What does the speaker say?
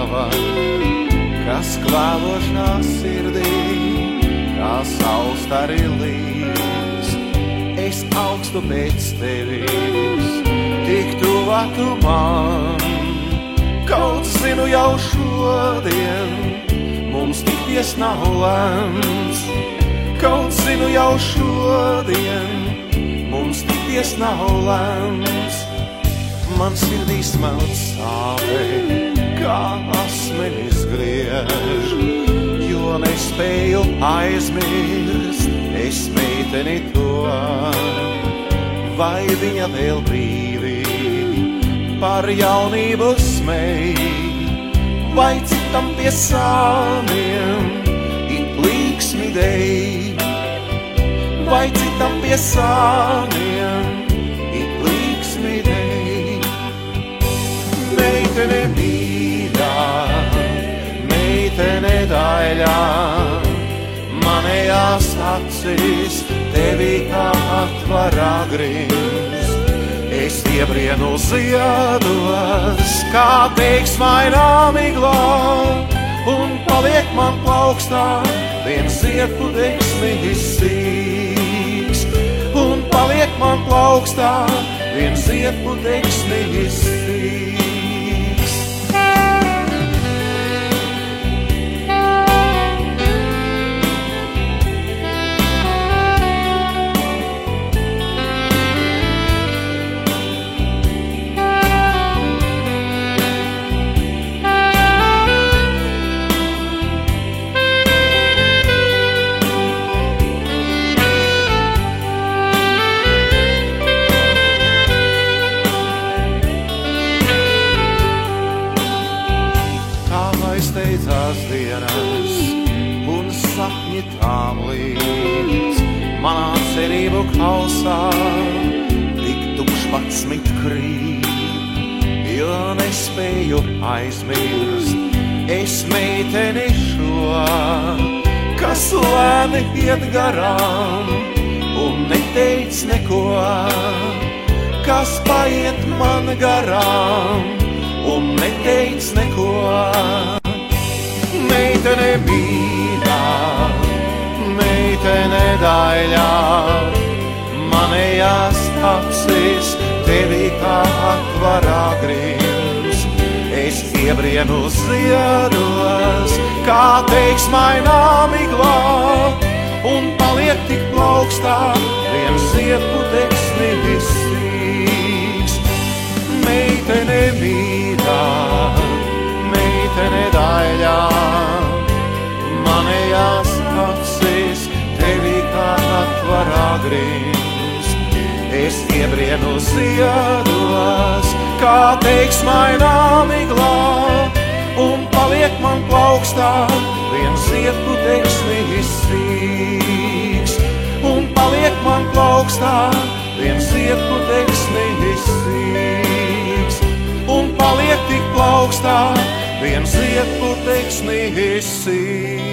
tava, kas klāvošā sirdī, kā saules tarilīs. Es augstu pēc tevis, tik tuvā tu man. Kaut zinu jau šodien, mums tikties nav lemts. Kaut zinu jau šodien, mums tikties nav lemts. Man sirdī smelt sāpē, kā asmenis griež, jo nespēju aizmirst es meiteni to. Vai viņa vēl brīvi par jaunību smej, vai citam pie sāniem it līksmi dej, vai citam pie sāniem it līksmi dej. Meitene mīļā, meitene daļā, manējās acis tevi kā atvar agrims. Es iebrienu ziedos, kā teiksmainā miglā, un paliek man plaukstā viens ziedpudeksnis sīks. Un paliek man plaukstā viens ziedpudeksnis sīks. Steidzās dienas un sapņi tām līdz, manā cerību kausā tik tukšs 11 krīt, jo nespēju aizmirst es meiteni šo, kas lēni iet garām un neteic neko, kas paiet man garām un neteic neko. Meitene mīļā, meitene daļā, manējās acis tevi kā atvar agrims. Es iebrienu ziedos, kā teiksmainā miglā, un paliek tik plaukstā viens ziedpudeksnis sīks. Meitene mīļā, meitene daļā, manējās acis tevi kā atvar agrims. Es iebrienu ziedos, kā teiksmainā miglā, un paliek man plaukstā viens ziedpudeksnis sīks. Un paliek man plaukstā viens ziedpudeksnis sīks. Un paliek tik plaukstā viens ziedpudeksnis sīks.